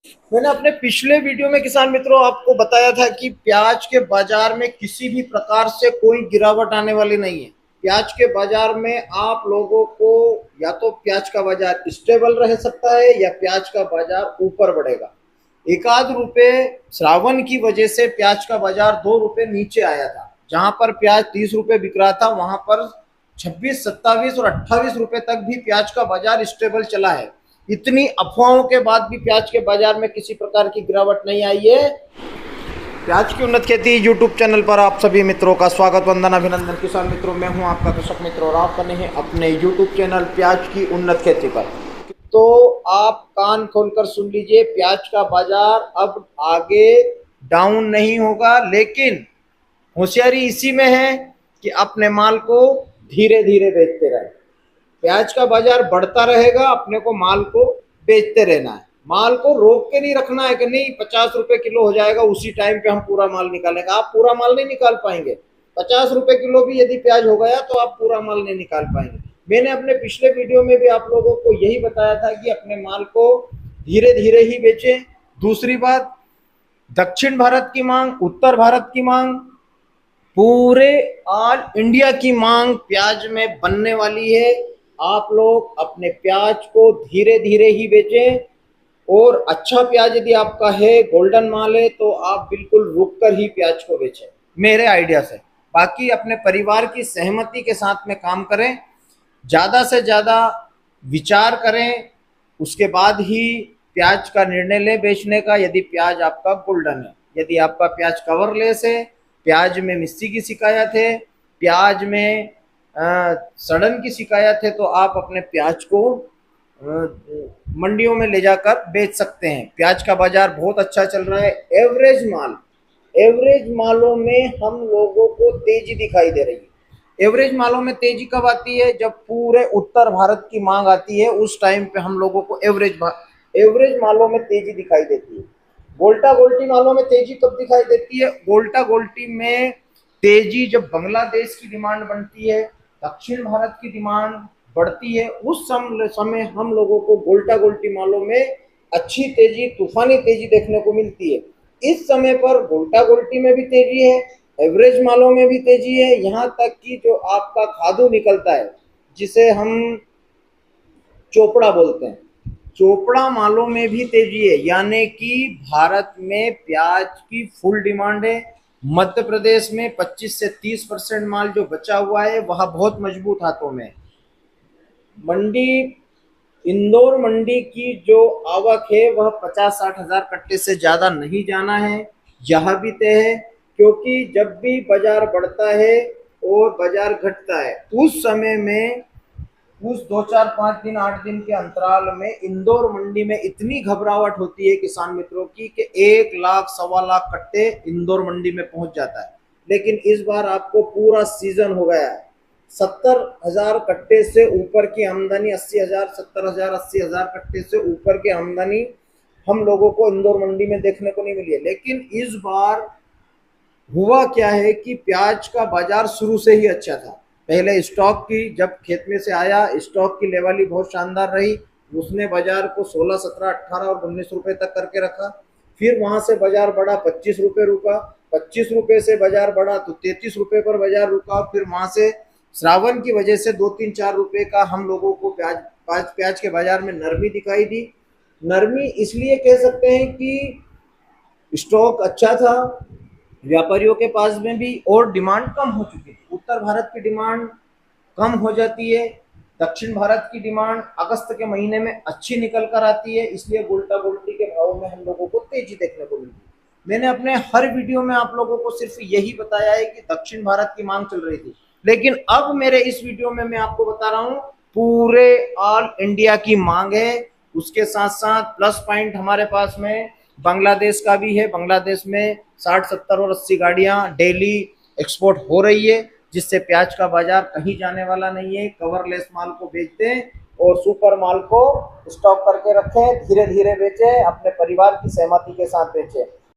मैंने अपने पिछले वीडियो में किसान मित्रों आपको बताया था कि प्याज के बाजार में किसी भी प्रकार से कोई गिरावट आने वाली नहीं है। प्याज के बाजार में आप लोगों को या तो प्याज का बाजार स्टेबल रह सकता है या प्याज का बाजार ऊपर बढ़ेगा। एक आध रुपए श्रावण की वजह से प्याज का बाजार 2 रुपए नीचे आया था। जहां पर प्याज 30 रुपए बिक रहा था वहां पर 26, 27 और 28 रुपए तक भी प्याज का बाजार स्टेबल चला है। इतनी अफवाहों के बाद भी प्याज के बाजार में किसी प्रकार की गिरावट नहीं आई है। प्याज की उन्नत खेती यूट्यूब चैनल पर आप सभी मित्रों का स्वागत, वंदन, अभिनंदन। किसान मित्रों, मैं हूं आपका कृषक मित्र और आप बने हैं अपने यूट्यूब चैनल प्याज की उन्नत खेती पर। तो आप कान खोलकर सुन लीजिए, प्याज का बाजार अब आगे डाउन नहीं होगा, लेकिन होशियारी इसी में है कि अपने माल को धीरे धीरे बेचते रहे। प्याज का बाजार बढ़ता रहेगा, अपने को माल को बेचते रहना है। माल को रोक के नहीं रखना है कि नहीं 50 रुपए किलो हो जाएगा उसी टाइम पे हम पूरा माल निकालेंगे। आप पूरा माल नहीं निकाल पाएंगे। 50 रुपए किलो भी यदि प्याज हो गया तो आप पूरा माल नहीं निकाल पाएंगे। मैंने अपने पिछले वीडियो में भी आप लोगों को यही बताया था कि अपने माल को धीरे धीरे ही बेचें। दूसरी बात, दक्षिण भारत की मांग, उत्तर भारत की मांग, पूरे ऑल इंडिया की मांग प्याज में बनने वाली है। आप लोग अपने प्याज को धीरे धीरे ही बेचें और अच्छा प्याज यदि आपका है, गोल्डन माल है, तो आप बिल्कुल रुक कर ही प्याज को बेचें मेरे आइडिया से। बाकी अपने परिवार की सहमति के साथ में काम करें, ज़्यादा से ज़्यादा विचार करें, उसके बाद ही प्याज का निर्णय लें बेचने का। यदि प्याज आपका गोल्डन है, यदि आपका प्याज कवरलेस है, प्याज में मिस्सी की शिकायत है, प्याज में सड़न की शिकायत है, तो आप अपने प्याज को मंडियों में ले जाकर बेच सकते हैं। प्याज का बाजार बहुत अच्छा चल रहा है। एवरेज मालों में हम लोगों को तेजी दिखाई दे रही है। एवरेज मालों में तेजी कब आती है? जब पूरे उत्तर भारत की मांग आती है, उस टाइम पे हम लोगों को एवरेज मालों में तेजी दिखाई देती है। गोल्टा गोल्टी मालों में तेजी कब दिखाई देती है? गोल्टा गोल्टी में तेजी जब बांग्लादेश की डिमांड बनती है, दक्षिण भारत की डिमांड बढ़ती है, उस समय हम लोगों को गोल्टा गोल्टी मालों में अच्छी तेजी, तूफानी तेजी देखने को मिलती है। इस समय पर गोल्टा गोल्टी में भी तेजी है, एवरेज मालों में भी तेजी है, यहाँ तक कि जो आपका खादू निकलता है जिसे हम चोपड़ा बोलते हैं, चोपड़ा मालों में भी तेजी है। यानी कि भारत में प्याज की फुल डिमांड है। मध्य प्रदेश में 25 से 30% माल जो बचा हुआ है वह बहुत मजबूत हाथों में। मंडी, इंदौर मंडी की जो आवक है वह 50-60 हजार कट्टे से ज्यादा नहीं जाना है, यह भी तय है। क्योंकि जब भी बाजार बढ़ता है और बाजार घटता है, उस समय में उस 2, 4, 5 दिन, 8 दिन के अंतराल में इंदौर मंडी में इतनी घबराहट होती है किसान मित्रों की कि 1 लाख, 1.25 लाख कट्टे इंदौर मंडी में पहुंच जाता है। लेकिन इस बार आपको पूरा सीजन हो गया है। 70 हजार कट्टे से ऊपर की आमदनी, 80 हजार, 70 हजार, 80 हजार कट्टे से ऊपर की आमदनी हम लोगों को इंदौर मंडी में देखने को नहीं मिली है। लेकिन इस बार हुआ क्या है कि प्याज का बाजार शुरू से ही अच्छा था। पहले स्टॉक की, जब खेत में से आया, स्टॉक की लेवल ही बहुत शानदार रही। उसने बाजार को 16, 17, 18 और 19 रुपए तक करके रखा। फिर वहां से बाजार बढ़ा, 25 रुपए रुका। 25 रुपए से बाजार बढ़ा तो 33 रुपए पर बाजार रुका। फिर वहां से श्रावण की वजह से 2, 3, 4 रुपए का हम लोगों को प्याज के बाजार में नरमी दिखाई दी। नरमी इसलिए कह सकते हैं कि स्टॉक अच्छा था, व्यापारियों के पास में भी, और डिमांड कम हो चुकी थी। उत्तर भारत की डिमांड कम हो जाती है, दक्षिण भारत की डिमांड अगस्त के महीने में अच्छी निकल कर आती है, इसलिए गोल्टा गोल्टी के भाव में हम लोगों को तेजी देखने को मिलती है। मैंने अपने हर वीडियो में आप लोगों को सिर्फ यही बताया है कि दक्षिण भारत की मांग चल रही थी, लेकिन अब मेरे इस वीडियो में मैं आपको बता रहा हूँ पूरे ऑल इंडिया की मांग है। उसके साथ साथ प्लस पॉइंट हमारे पास में बांग्लादेश का भी है। बांग्लादेश में 60, 70 और 80 गाड़ियां डेली एक्सपोर्ट हो रही है, जिससे प्याज का बाजार कहीं जाने वाला नहीं है। कवरलेस माल को बेचते हैं और सुपर माल को स्टॉक करके रखें, धीरे धीरे बेचें, अपने परिवार की सहमति के साथ बेचें।